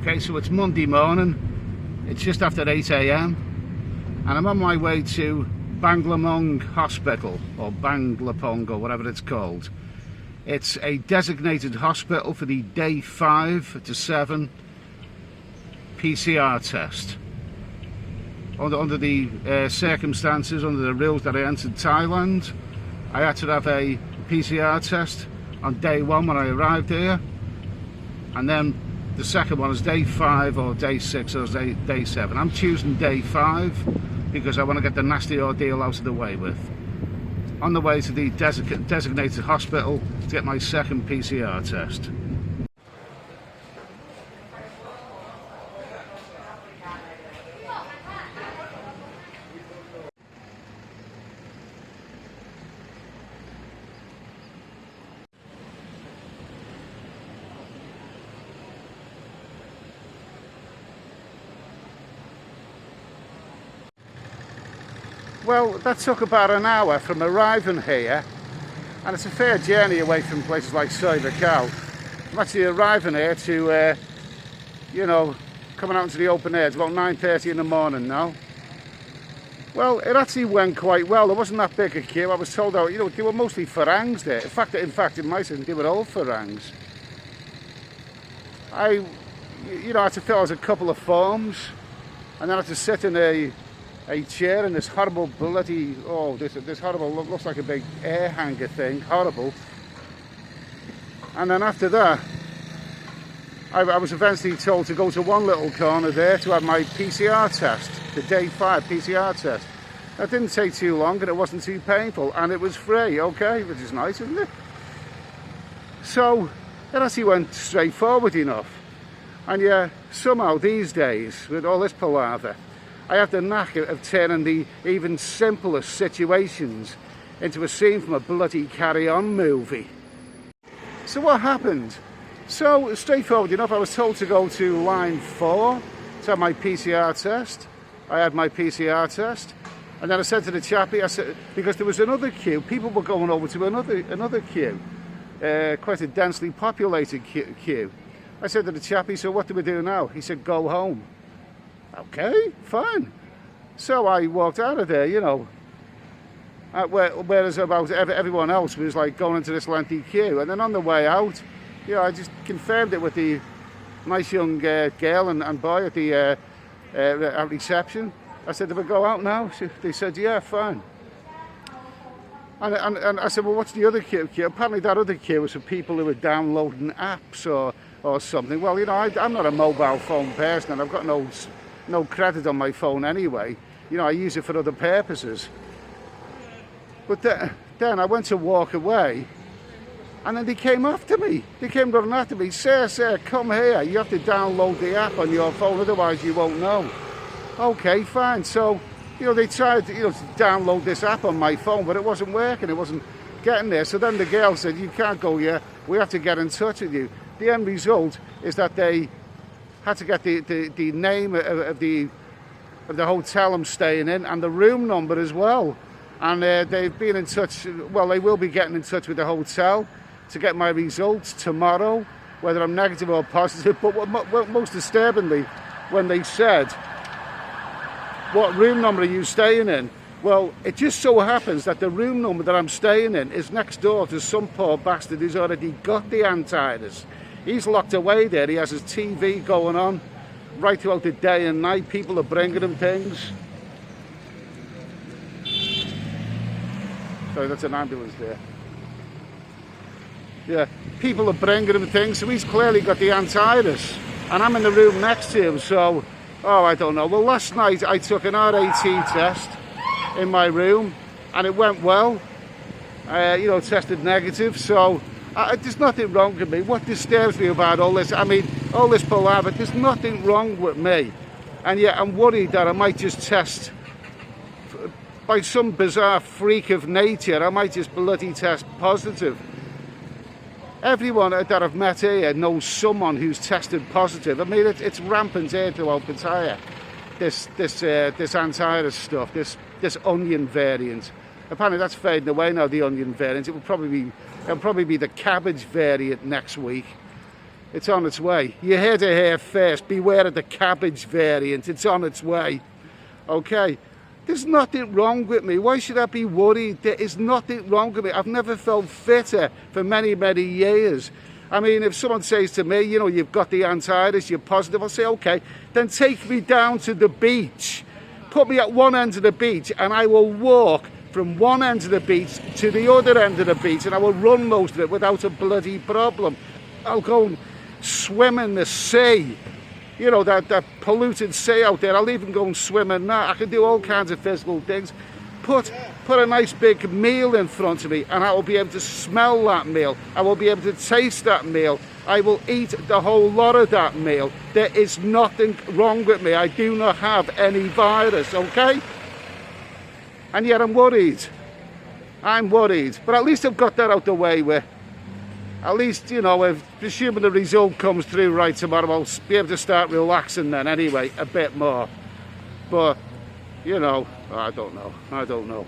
Okay, so it's Monday morning, it's just after 8 AM, and I'm on my way to Banglamong Hospital, or Banglapong, or whatever it's called. It's a designated hospital for the day 5 to 7 PCR test. Under the circumstances, under the rules that I entered Thailand, I had to have a PCR test on day 1 when I arrived here, and then the second one is day 5 or day 6 or day 7. I'm choosing day 5 because I want to get the nasty ordeal out of the way with. On the way to the designated hospital to get my second PCR test. Well, that took about an hour from arriving here, and it's a fair journey away from places like Soivakal. I'm actually arriving here to, you know, coming out into the open air. It's about 9:30 in the morning now. Well, it actually went quite well. There wasn't that big a queue. I was told that, you know, they were mostly Farangs there. In fact, in my city, they were all Farangs. I had to fill out a couple of forms, and then I had to sit in a chair in this horrible bloody, this horrible, looks like a big air hanger thing, horrible. And then after that, I was eventually told to go to one little corner there to have my PCR test, the day 5 PCR test. That didn't take too long and it wasn't too painful, and it was free, okay, which is nice, isn't it? So it actually went straightforward enough. And yeah, somehow these days, with all this palaver, I have the knack of turning the even simplest situations into a scene from a bloody Carry On movie. So what happened? So straightforward enough, I was told to go to line 4 to have my PCR test. I had my PCR test, and then I said to the chappie, I said, because there was another queue, people were going over to another queue, quite a densely populated queue. I said to the chappie, so what do we do now? He said, go home. Okay, fine. So I walked out of there, you know, whereas about everyone else was like going into this lengthy queue. And then on the way out, you know, I just confirmed it with the nice young girl and boy at the at reception. I said, do we go out now? They said, yeah, fine. And I said, well, what's the other queue? Apparently that other queue was for people who were downloading apps or something. Well, you know, I'm not a mobile phone person, and I've got no credit on my phone anyway. You know, I use it for other purposes. But then I went to walk away, and then they came after me. They came running after me. Sir, come here. You have to download the app on your phone, otherwise you won't know. Okay, fine. So, you know, they tried, you know, to download this app on my phone, but it wasn't working. It wasn't getting there. So then the girl said, you can't go here. We have to get in touch with you. The end result is that they had to get the name of the hotel I'm staying in and the room number as well. And they've been in touch, well, they will be getting in touch with the hotel to get my results tomorrow, whether I'm negative or positive. But what most disturbingly, when they said, what room number are you staying in? Well, it just so happens that the room number that I'm staying in is next door to some poor bastard who's already got the antivirus. He's locked away there. He has his TV going on right throughout the day and night. People are bringing him things. Sorry, that's an ambulance there. Yeah, people are bringing him things, so he's clearly got the antivirus. And I'm in the room next to him, so, I don't know. Well, last night I took an RAT test in my room, and it went well. You know, tested negative, so there's nothing wrong with me. What disturbs me about all this, I mean, all this palaver, there's nothing wrong with me. And yet I'm worried that I might just test, by some bizarre freak of nature, I might just bloody test positive. Everyone that I've met here knows someone who's tested positive. I mean, it's rampant here throughout Pattaya. This antivirus stuff, this onion variant. Apparently that's fading away now, the onion variant. It'll probably be the cabbage variant next week. It's on its way. You heard it here first. Beware of the cabbage variant. It's on its way. Okay? There's nothing wrong with me. Why should I be worried? There is nothing wrong with me. I've never felt fitter for many, many years. I mean, if someone says to me, you know, you've got the antivirus, you're positive, I'll say, okay, then take me down to the beach. Put me at one end of the beach and I will walk from one end of the beach to the other end of the beach and I will run most of it without a bloody problem. I'll go and swim in the sea. You know, that polluted sea out there. I'll even go and swim in that. I can do all kinds of physical things. Put a nice big meal in front of me and I will be able to smell that meal. I will be able to taste that meal. I will eat the whole lot of that meal. There is nothing wrong with me. I do not have any virus, okay? And yet I'm worried. I'm worried. But at least I've got that out the way with. At least, you know, if assuming the result comes through right tomorrow, I'll be able to start relaxing then anyway, a bit more. But, you know, I don't know.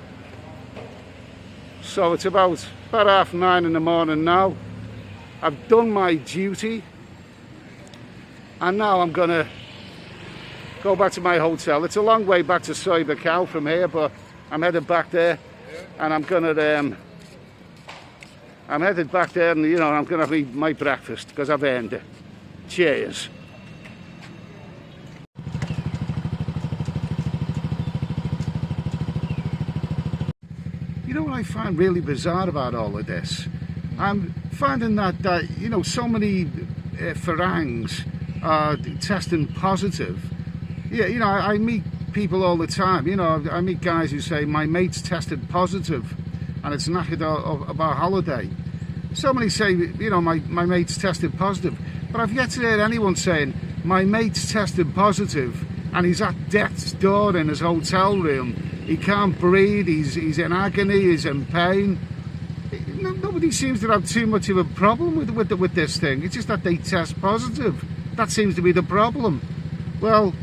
So it's about 9:30 in the morning now. I've done my duty. And now I'm going to go back to my hotel. It's a long way back to Cybercow from here, but I'm headed back there. And I'm going to... I'm headed back there and, you know, I'm going to have my breakfast because I've earned it. Cheers. You know what I find really bizarre about all of this? I'm finding that you know, so many Farangs are testing positive. Yeah, you know, I meet people all the time. You know, I meet guys who say, my mate's tested positive. And it's knackered about holiday. So many say, you know, my mate's tested positive. But I've yet to hear anyone saying, my mate's tested positive and he's at death's door in his hotel room. He can't breathe, he's in agony, he's in pain. Nobody seems to have too much of a problem with this thing. It's just that they test positive. That seems to be the problem. Well,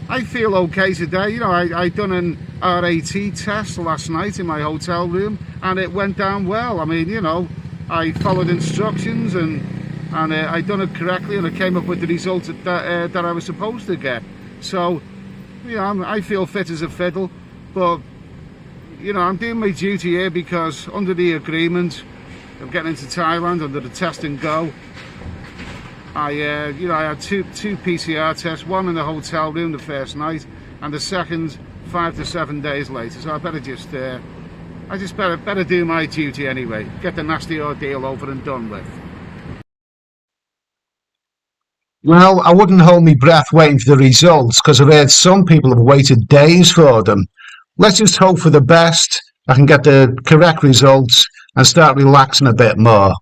I feel okay today. You know, I done an RAT test last night in my hotel room and it went down well. I mean, you know, I followed instructions and I done it correctly and I came up with the result that I was supposed to get. So, you know, I feel fit as a fiddle, but, you know, I'm doing my duty here because under the agreement of getting into Thailand under the test and go, you know, I had two PCR tests, one in the hotel room the first night, and the second 5 to 7 days later. So I better just, better do my duty anyway. Get the nasty ordeal over and done with. Well, I wouldn't hold my breath waiting for the results because I've heard some people have waited days for them. Let's just hope for the best. I can get the correct results and start relaxing a bit more.